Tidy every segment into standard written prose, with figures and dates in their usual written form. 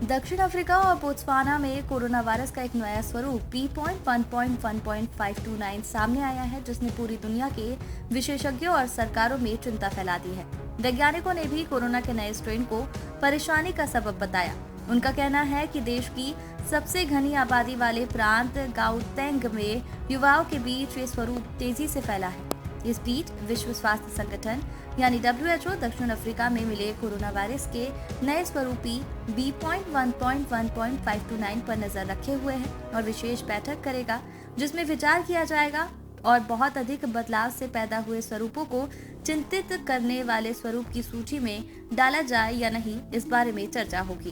दक्षिण अफ्रीका और बोत्सवाना में कोरोना वायरस का एक नया स्वरूप B.1.1.529 सामने आया है, जिसने पूरी दुनिया के विशेषज्ञों और सरकारों में चिंता फैला दी है। वैज्ञानिकों ने भी कोरोना के नए स्ट्रेन को परेशानी का सबब बताया। उनका कहना है कि देश की सबसे घनी आबादी वाले प्रांत गाउतेंग में युवाओं के बीच ये स्वरूप तेजी से फैला है। इस बीच विश्व स्वास्थ्य संगठन यानी WHO दक्षिण अफ्रीका में मिले कोरोना वायरस के नए स्वरूपी B.1.1.529 पर नजर रखे हुए है और विशेष बैठक करेगा, जिसमें विचार किया जाएगा और बहुत अधिक बदलाव से पैदा हुए स्वरूपों को चिंतित करने वाले स्वरूप की सूची में डाला जाए या नहीं, इस बारे में चर्चा होगी।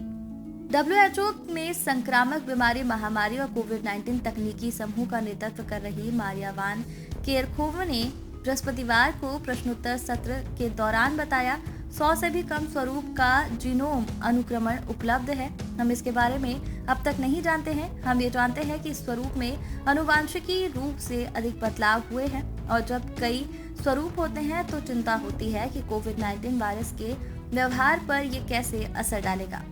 WHO में संक्रामक बीमारी महामारी और कोविड-19 तकनीकी समूह का नेतृत्व कर रही मारिया वान केरखोव ने बृहस्पतिवार को प्रश्नोत्तर सत्र के दौरान बताया, 100 से भी कम स्वरूप का जीनोम अनुक्रमण उपलब्ध है। हम इसके बारे में अब तक नहीं जानते हैं। हम ये जानते हैं कि इस स्वरूप में आनुवांशिकी रूप से अधिक बदलाव हुए हैं और जब कई स्वरूप होते हैं तो चिंता होती है कि कोविड-19 वायरस के व्यवहार पर ये कैसे असर डालेगा।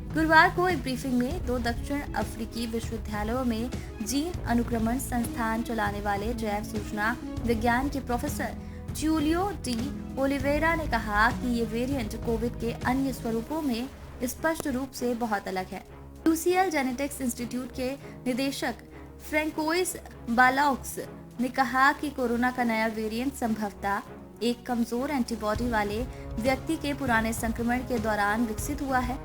गुरुवार को एक ब्रीफिंग में 2 दक्षिण अफ्रीकी विश्वविद्यालयों में जीन अनुक्रमण संस्थान चलाने वाले जैव सूचना विज्ञान के प्रोफेसर जूलियो डी ओलिवेरा ने कहा कि ये वेरिएंट कोविड के अन्य स्वरूपों में स्पष्ट रूप से बहुत अलग है। UCL जेनेटिक्स इंस्टीट्यूट के निदेशक फ्रैंकोइस बालाउक्स ने कहा कि कोरोना का नया वेरिएंट संभवतः एक कमजोर एंटीबॉडी वाले व्यक्ति के पुराने संक्रमण के दौरान विकसित हुआ है।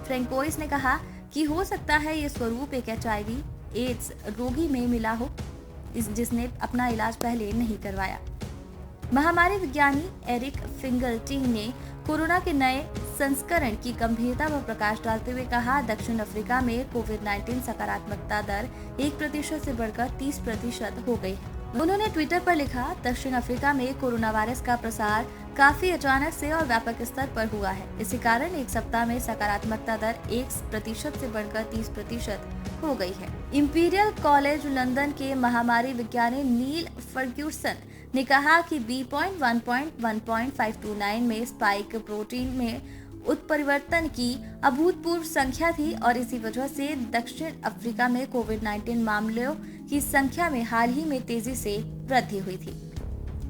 फ्रैंकोइस ने कहा कि हो सकता है ये स्वरूप एक HIV एड्स रोगी में मिला हो, जिसने अपना इलाज पहले नहीं करवाया। महामारी विज्ञानी एरिक फिंगलटीन ने कोरोना के नए संस्करण की गंभीरता पर प्रकाश डालते हुए कहा, दक्षिण अफ्रीका में कोविड-19 सकारात्मकता दर 1% से बढ़कर 30% हो गई है। उन्होंने ट्विटर पर लिखा, दक्षिण अफ्रीका में कोरोना वायरस का प्रसार काफी अचानक से और व्यापक स्तर पर हुआ है। इसी कारण एक सप्ताह में सकारात्मकता दर 1% से बढ़कर 30% हो गई है। इंपीरियल कॉलेज लंदन के महामारी विज्ञानी नील फर्ग्यूसन ने कहा कि B.1.1.529 में स्पाइक प्रोटीन में उत्परिवर्तन की अभूतपूर्व संख्या थी और इसी वजह से दक्षिण अफ्रीका में कोविड-19 मामलों की संख्या में हाल ही में तेजी से वृद्धि हुई थी।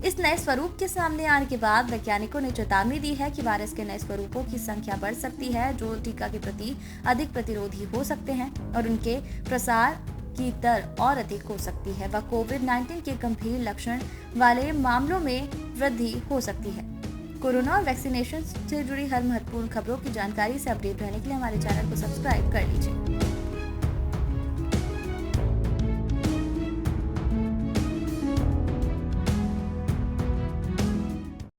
इस नए स्वरूप के सामने आने के बाद वैज्ञानिकों ने चेतावनी दी है कि वायरस के नए स्वरूपों की संख्या बढ़ सकती है, जो टीका के प्रति अधिक प्रतिरोधी हो सकते हैं और उनके प्रसार की दर और अधिक हो सकती है व कोविड-19 के गंभीर लक्षण वाले मामलों में वृद्धि हो सकती है। कोरोना और वैक्सीनेशन से जुड़ी हर महत्वपूर्ण खबरों की जानकारी से अपडेट रहने के लिए हमारे चैनल को सब्सक्राइब कर लीजिए।